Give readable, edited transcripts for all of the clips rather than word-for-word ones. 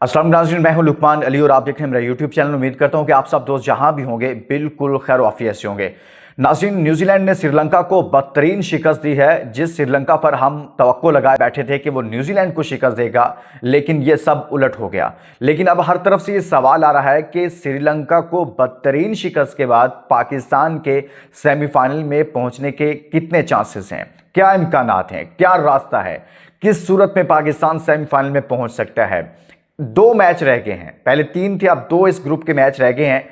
अस्सलाम नाज़रीन, मैं हूं लुकमान अली और आप देख रहे हैं मेरा यूट्यूब चैनल। उम्मीद करता हूं कि आप सब दोस्त जहां भी होंगे बिल्कुल खैर वाफियत से होंगे। नाज़रीन, न्यूजीलैंड ने श्रीलंका को बदतरीन शिकस्त दी है। जिस श्रीलंका पर हम तवक्को लगाए बैठे थे कि वो न्यूजीलैंड को शिकस्त देगा, लेकिन ये सब उलट हो गया। लेकिन अब हर तरफ से ये सवाल आ रहा है कि श्रीलंका को बदतरीन शिकस्त के बाद पाकिस्तान के सेमीफाइनल में पहुंचने के कितने चांसेस हैं, क्या इम्कानात हैं, क्या रास्ता है, किस सूरत में पाकिस्तान सेमीफाइनल में पहुंच सकता है। दो मैच रह गए हैं, पहले तीन थे, अब दो इस ग्रुप के मैच रह गए हैं।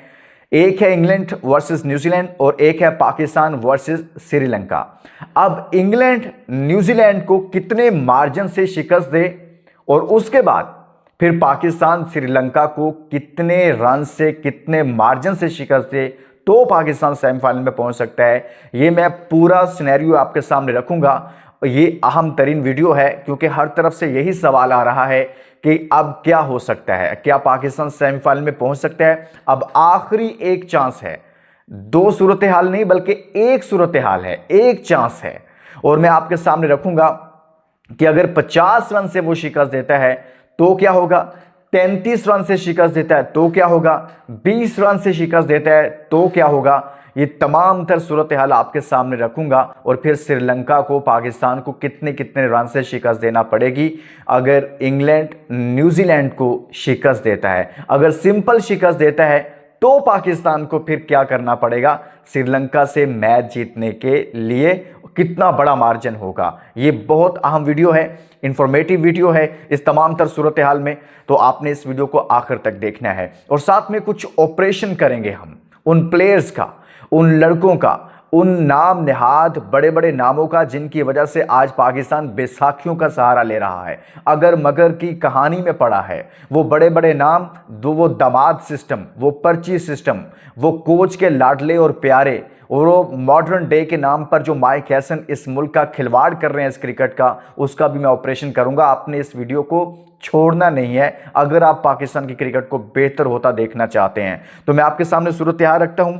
एक है इंग्लैंड वर्सेस न्यूजीलैंड और एक है पाकिस्तान वर्सेस श्रीलंका। अब इंग्लैंड न्यूजीलैंड को कितने मार्जिन से शिकस्त दे और उसके बाद फिर पाकिस्तान श्रीलंका को कितने रन से, कितने मार्जिन से शिकस्त दे तो पाकिस्तान सेमीफाइनल में पहुंच सकता है, ये मैं पूरा सिनेरियो आपके सामने रखूंगा। ये अहम तरीन वीडियो है क्योंकि हर तरफ से यही सवाल आ रहा है कि अब क्या हो सकता है, क्या पाकिस्तान सेमीफाइनल में पहुंच सकता है। अब आखिरी एक चांस है, दो सूरत हाल नहीं बल्कि एक सूरत हाल है, एक चांस है और मैं आपके सामने रखूंगा कि अगर 50 रन से वो शिकस्त देता है तो क्या होगा, 33 रन से शिकस्त देता है तो क्या होगा, 20 रन से शिकस्त देता है तो क्या होगा। ये तमाम तर सूरत हाल आपके सामने रखूंगा और फिर श्रीलंका को, पाकिस्तान को कितने कितने रन से शिकस्त देना पड़ेगी अगर इंग्लैंड न्यूजीलैंड को शिकस्त देता है। अगर सिंपल शिकस्त देता है तो पाकिस्तान को फिर क्या करना पड़ेगा श्रीलंका से मैच जीतने के लिए, कितना बड़ा मार्जिन होगा। ये बहुत अहम वीडियो है, इंफॉर्मेटिव वीडियो है इस तमाम तर सूरत हाल में, तो आपने इस वीडियो को आखिर तक देखना है। और साथ में कुछ ऑपरेशन करेंगे हम उन प्लेयर्स का, उन लड़कों का, उन नाम नेहाद बड़े बड़े नामों का जिनकी वजह से आज पाकिस्तान बैसाखियों का सहारा ले रहा है, अगर मगर की कहानी में पड़ा है। वो बड़े बड़े नाम, वो दामाद सिस्टम, वो पर्ची सिस्टम, वो कोच के लाडले और प्यारे और वो मॉडर्न डे के नाम पर जो माइक हैसन इस मुल्क का खिलवाड़ कर रहे हैं इस क्रिकेट का, उसका भी मैं ऑपरेशन करूंगा। आपने इस वीडियो को छोड़ना नहीं है अगर आप पाकिस्तान की क्रिकेट को बेहतर होता देखना चाहते हैं। तो मैं आपके सामने सूरत हाल रखता हूं,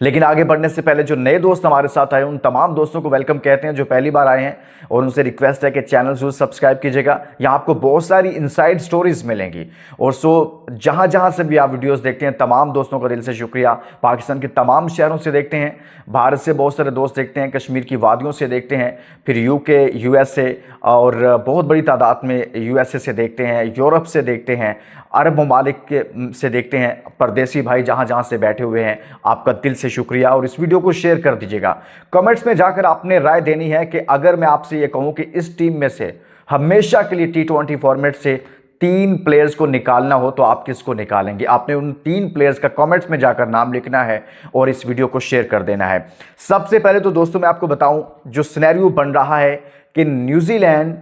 लेकिन आगे बढ़ने से पहले जो नए दोस्त हमारे साथ आए उन तमाम दोस्तों को वेलकम कहते हैं जो पहली बार आए हैं, और उनसे रिक्वेस्ट है कि चैनल जरूर सब्सक्राइब कीजिएगा। यहाँ आपको बहुत सारी इनसाइड स्टोरीज मिलेंगी। और जहाँ जहाँ से भी आप वीडियोस देखते हैं तमाम दोस्तों का दिल से शुक्रिया। पाकिस्तान के तमाम शहरों से देखते हैं, भारत से बहुत सारे दोस्त देखते हैं, कश्मीर की वादियों से देखते हैं, फिर यूके, यूएसए और बहुत बड़ी तादाद में यूएसए से देखते हैं, यूरोप से देखते हैं, अरब ममालिक से देखते हैं। परदेसी भाई जहाँ जहाँ से बैठे हुए हैं, आपका दिल से शुक्रिया। और इस वीडियो को शेयर कर दीजिएगा। कमेंट्स में जाकर आपने राय देनी है कि अगर मैं आपसे ये कहूँ कि इस टीम में से हमेशा के लिए T20 फॉर्मेट से 3 प्लेयर्स को निकालना हो तो आप किसको निकालेंगे। आपने उन 3 प्लेयर्स का कमेंट्स में जाकर नाम लिखना है और इस वीडियो को शेयर कर देना है। सबसे पहले तो दोस्तों मैं आपको बताऊं जो सिनेरियो बन रहा है कि न्यूजीलैंड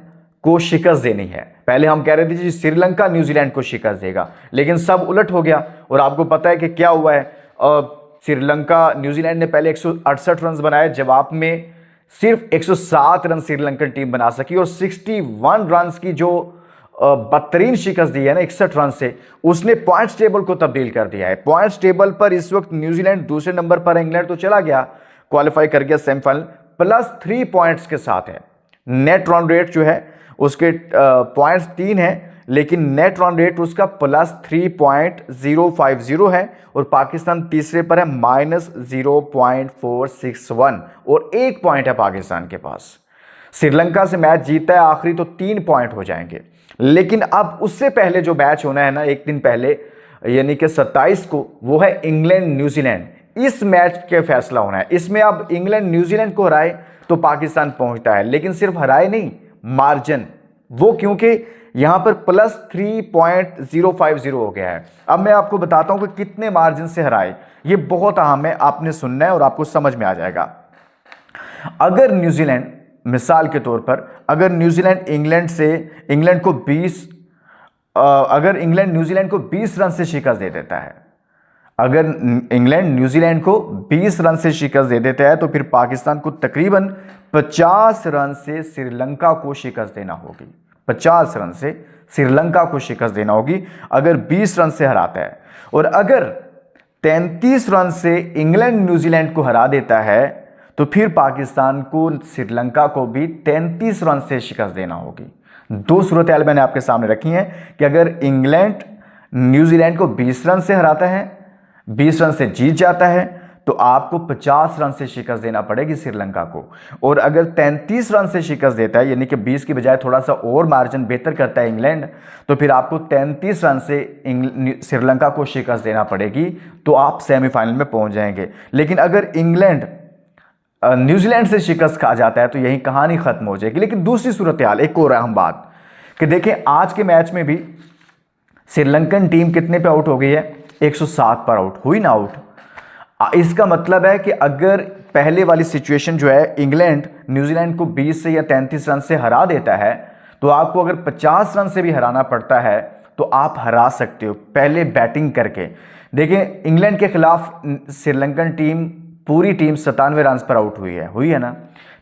को शिकस्त देनी है। पहले हम कह रहे थे जी श्रीलंका न्यूजीलैंड को शिकस्त देगा, लेकिन सब उलट हो गया। और आपको पता है कि क्या हुआ है, श्रीलंका, न्यूजीलैंड ने पहले 168 रन बनाए, जवाब में सिर्फ 107 रन श्रीलंकन टीम बना सकी और 61 रन की जो बदतरीन शिकस्त दी है ना 61 रन से, उसने पॉइंट्स टेबल को तब्दील कर दिया है। पॉइंट्स टेबल पर इस वक्त न्यूजीलैंड दूसरे नंबर पर, इंग्लैंड तो चला गया, क्वालिफाई कर गया सेमीफाइनल, +3 पॉइंट्स के साथ है। नेट रन रेट जो है उसके पॉइंट्स 3 है, लेकिन नेट रन रेट उसका +3.050 है और पाकिस्तान तीसरे पर है -0.461 और 1 पॉइंट है पाकिस्तान के पास। श्रीलंका से मैच जीता है आखिरी तो 3 पॉइंट हो जाएंगे। लेकिन अब उससे पहले जो मैच होना है ना, एक दिन पहले यानी कि 27 को, वो है इंग्लैंड न्यूजीलैंड। इस मैच के फैसला होना है। इसमें अब इंग्लैंड न्यूजीलैंड को हराए तो पाकिस्तान पहुंचता है, लेकिन सिर्फ हराए नहीं, मार्जिन वो, क्योंकि यहां पर +3.050 हो गया है। अब मैं आपको बताता हूं कि कितने मार्जिन से हराए, ये बहुत अहम है, आपने सुनना है और आपको समझ में आ जाएगा। अगर न्यूजीलैंड, मिसाल के तौर पर, अगर न्यूजीलैंड इंग्लैंड को 20 अगर इंग्लैंड न्यूजीलैंड को 20 रन से शिकस्त दे देता है, अगर इंग्लैंड न्यूजीलैंड को 20 रन से शिकस्त दे देता है तो फिर पाकिस्तान को तकरीबन 50 रन से श्रीलंका को शिकस्त देना होगी। 50 रन से श्रीलंका को शिकस्त देना होगी अगर 20 रन से हराता है। और अगर 33 रन से इंग्लैंड न्यूजीलैंड को हरा देता है तो फिर पाकिस्तान को श्रीलंका को भी 33 रन से शिकस्त देना होगी। दो सूरत हाल मैंने आपके सामने रखी हैं कि अगर इंग्लैंड न्यूजीलैंड को 20 रन से हराता है, 20 रन से जीत जाता है, तो आपको 50 रन से शिकस्त देना पड़ेगी श्रीलंका को। और अगर 33 रन से शिकस्त देता है, यानी कि 20 की बजाय थोड़ा सा और मार्जिन बेहतर करता है इंग्लैंड, तो फिर आपको 33 रन से श्रीलंका को शिकस्त देना पड़ेगी, तो आप सेमीफाइनल में पहुंच जाएंगे। लेकिन अगर इंग्लैंड न्यूजीलैंड से शिकस्त खा जाता है तो यही कहानी खत्म हो जाएगी। लेकिन दूसरी सूरत हाल एक और अहम बात कि देखें, आज के मैच में भी श्रीलंकन टीम कितने पे आउट हो गई है? 107 पर आउट हुई ना आउट। इसका मतलब है कि अगर पहले वाली सिचुएशन जो है इंग्लैंड न्यूजीलैंड को 20 से या 33 रन से हरा देता है, तो आपको अगर 50 रन से भी हराना पड़ता है तो आप हरा सकते हो पहले बैटिंग करके। देखिए, इंग्लैंड के खिलाफ श्रीलंकन टीम पूरी टीम 97 रन पर आउट हुई है ना।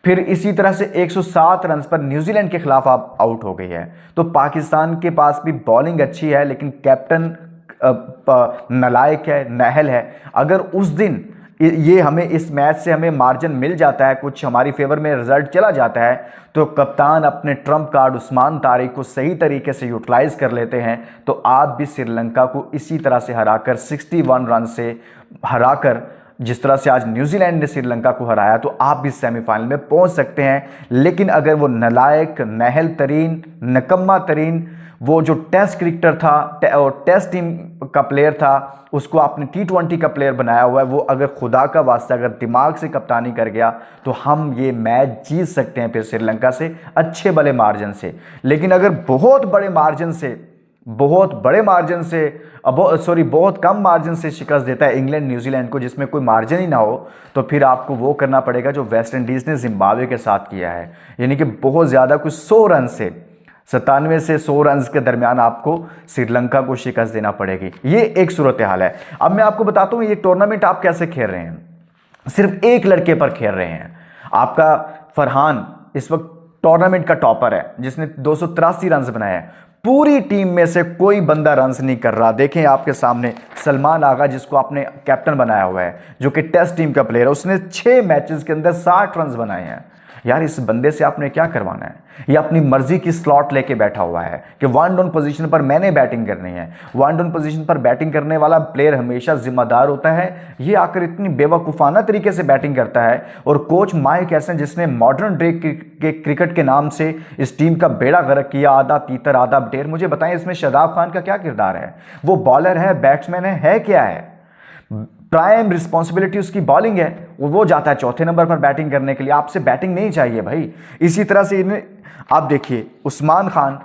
फिर इसी तरह से 107 रन पर न्यूजीलैंड के खिलाफ आप आउट हो गई है। तो पाकिस्तान के पास भी बॉलिंग अच्छी है, लेकिन कैप्टन नालायक है, नाहल है। अगर उस दिन ये हमें इस मैच से हमें मार्जिन मिल जाता है, कुछ हमारी फेवर में रिजल्ट चला जाता है, तो कप्तान अपने ट्रम्प कार्ड उस्मान तारिक को सही तरीके से यूटिलाइज कर लेते हैं, तो आप भी श्रीलंका को इसी तरह से हराकर 61 रन से हराकर, जिस तरह से आज न्यूजीलैंड ने श्रीलंका को हराया, तो आप भी सेमीफाइनल में पहुंच सकते हैं। लेकिन अगर वो नालायक, नाहल तरीन, नकम्मा तरीन वो जो टेस्ट क्रिकेटर था और टेस्ट टीम का प्लेयर था, उसको आपने T20 का प्लेयर बनाया हुआ है, वो अगर खुदा का वास्ता अगर दिमाग से कप्तानी कर गया तो हम ये मैच जीत सकते हैं फिर श्रीलंका से अच्छे बड़े मार्जिन से। लेकिन अगर बहुत कम मार्जिन से शिकस्त देता है इंग्लैंड न्यूजीलैंड को, जिसमें कोई मार्जिन ही ना हो, तो फिर आपको वो करना पड़ेगा जो वेस्ट इंडीज़ ने जिम्बाब्वे के साथ किया है, यानी कि बहुत ज़्यादा, कुछ 100 रन से 97 से 100 रन के दरमियान आपको श्रीलंका को शिकस्त देना पड़ेगी। ये एक सूरत हाल है। अब मैं आपको बताता हूँ ये टूर्नामेंट आप कैसे खेल रहे हैं। सिर्फ एक लड़के पर खेल रहे हैं। आपका फरहान इस वक्त टूर्नामेंट का टॉपर है, जिसने 283 रन बनाए हैं। पूरी टीम में से कोई बंदा रन नहीं कर रहा। देखें आपके सामने सलमान आगा, जिसको आपने कैप्टन बनाया हुआ है, जो कि टेस्ट टीम का प्लेयर है, उसने 6 मैचेस के अंदर 60 रन बनाए हैं। यार, इस बंदे से आपने क्या करवाना है? ये अपनी मर्जी की स्लॉट लेके बैठा हुआ है कि वन डाउन पोजीशन पर मैंने बैटिंग करनी है। वन डाउन पोजीशन पर बैटिंग करने वाला प्लेयर हमेशा जिम्मेदार होता है। ये आकर इतनी बेवकूफ़ाना तरीके से बैटिंग करता है। और कोच माइक हैसन, जिसने मॉडर्न डे के क्रिकेट के नाम से इस टीम का बेड़ा गर्क किया, आधा तीतर आधा बटेर, मुझे बताएं इसमें शादाब खान का क्या किरदार है? वो बॉलर है, बैट्समैन है क्या है? प्राइम रिस्पॉन्सिबिलिटी उसकी बॉलिंग है, वो जाता है चौथे नंबर पर बैटिंग करने के लिए। आपसे बैटिंग नहीं चाहिए भाई। इसी तरह से इन्हें आप देखिए, उस्मान खान,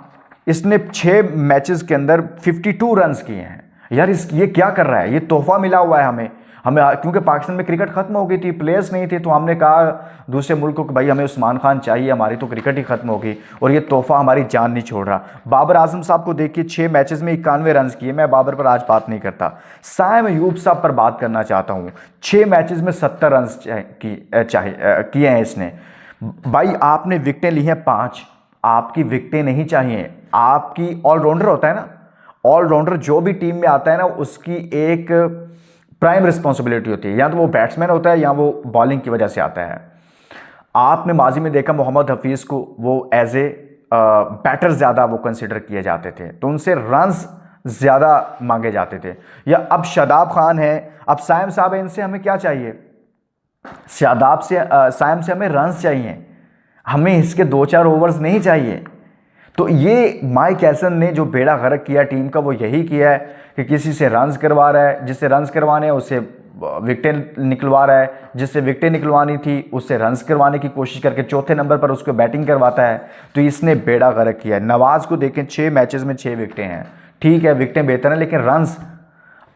इसने 6 मैचेस के अंदर 52 रन किए हैं। यार ये क्या कर रहा है? ये तोहफा मिला हुआ है हमें क्योंकि पाकिस्तान में क्रिकेट खत्म हो गई थी, प्लेयर्स नहीं थे, तो हमने कहा दूसरे मुल्कों को भाई हमें उस्मान खान चाहिए, हमारी तो क्रिकेट ही खत्म हो गई, और ये तोहफा हमारी जान नहीं छोड़ रहा। बाबर आजम साहब को देखिए, 6 मैचेस में 91 रन किए। मैं बाबर पर आज बात नहीं करता, साइम अयूब साहब पर बात करना चाहता हूँ। 6 मैचेस में 70 रन किए हैं इसने। भाई आपने विकेटें ली हैं 5, आपकी विकेटें नहीं चाहिए, आपकी ऑलराउंडर होता है ना, ऑलराउंडर जो भी टीम में आता है ना, उसकी एक प्राइम रिस्पॉन्सिबिलिटी होती है, या तो वो बैट्समैन होता है या वो बॉलिंग की वजह से आता है। आपने माजी में देखा मोहम्मद हफीज़ को, वो एज ए बैटर ज़्यादा वो कंसिडर किए जाते थे, तो उनसे रन्स ज़्यादा मांगे जाते थे। या अब शादाब खान है, अब साइम साहब है, इनसे हमें क्या चाहिए? साइम से हमें रन्स चाहिए, हमें इसके 2-4 ओवर्स नहीं चाहिए। तो ये माइक हैसन ने जो बेड़ा गर्क किया टीम का, वो यही किया है कि किसी से रन्स करवा रहा है, जिससे रन्स करवाने हैं उससे विकेटें निकलवा रहा है, जिससे विकेटें निकलवानी थी उससे रन्स करवाने की कोशिश करके चौथे नंबर पर उसको बैटिंग करवाता है। तो इसने बेड़ा गर्क किया है। नवाज को देखें, 6 मैचेस में 6 विकेटें हैं। ठीक है, विकेटें बेहतर हैं, लेकिन रन्स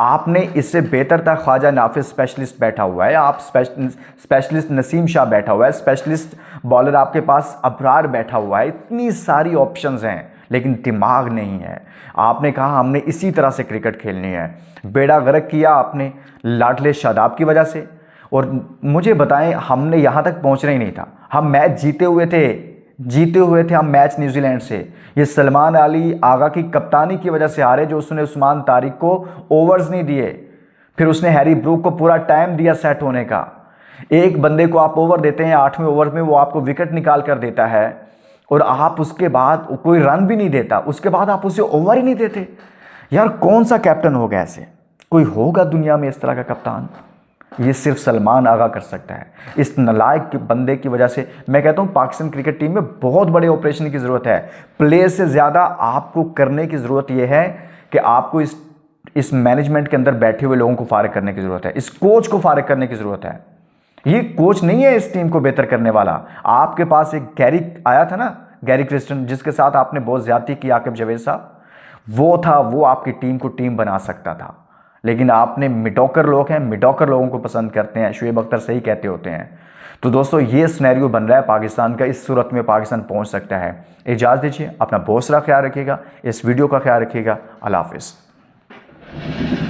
आपने इससे बेहतर था। ख्वाजा नाफिस स्पेशलिस्ट बैठा हुआ है, आप स्पेशलिस्ट नसीम शाह बैठा हुआ है, स्पेशलिस्ट बॉलर आपके पास अबरार बैठा हुआ है। इतनी सारी ऑप्शंस हैं, लेकिन दिमाग नहीं है। आपने कहा हमने इसी तरह से क्रिकेट खेलनी है। बेड़ा गर्क किया आपने लाडले शादाब की वजह से। और मुझे बताएं, हमने यहाँ तक पहुँचना ही नहीं था। हम मैच जीते हुए थे हम मैच न्यूजीलैंड से। ये सलमान अली आगा की कप्तानी की वजह से हारे, जो उसने उस्मान तारिक को ओवर्स नहीं दिए, फिर उसने हैरी ब्रूक को पूरा टाइम दिया सेट होने का। एक बंदे को आप ओवर देते हैं, 8वें ओवर में वो आपको विकेट निकाल कर देता है। और आप उसके बाद कोई रन भी नहीं देता, उसके बाद आप उसे ओवर ही नहीं देते। यार कौन सा कैप्टन होगा ऐसे? कोई होगा दुनिया में इस तरह का कप्तान? ये सिर्फ सलमान आगा कर सकता है। इस नालायक बंदे की वजह से मैं कहता हूं पाकिस्तान क्रिकेट टीम में बहुत बड़े ऑपरेशन की जरूरत है। प्लेयर से ज्यादा आपको करने की जरूरत यह है कि आपको इस मैनेजमेंट के अंदर बैठे हुए लोगों को फारिग करने की जरूरत है, इस कोच को फारिग करने की जरूरत है। ये कोच नहीं है इस टीम को बेहतर करने वाला। आपके पास एक गैरी आया था ना, गैरी क्रिस्टन, जिसके साथ आपने बहुत ज्यादती की, आकिब जावेद साहब, वो था, वो आपकी टीम को टीम बना सकता था। लेकिन आपने मिडॉकर लोग हैं, मिडॉकर लोगों को पसंद करते हैं। शुएब अख्तर सही कहते होते हैं। तो दोस्तों ये सिनेरियो बन रहा है पाकिस्तान का, इस सूरत में पाकिस्तान पहुंच सकता है। इजाज़त दीजिए, अपना बहुत सारा ख्याल रखिएगा, इस वीडियो का ख्याल रखिएगा। अल्लाह हाफिज़।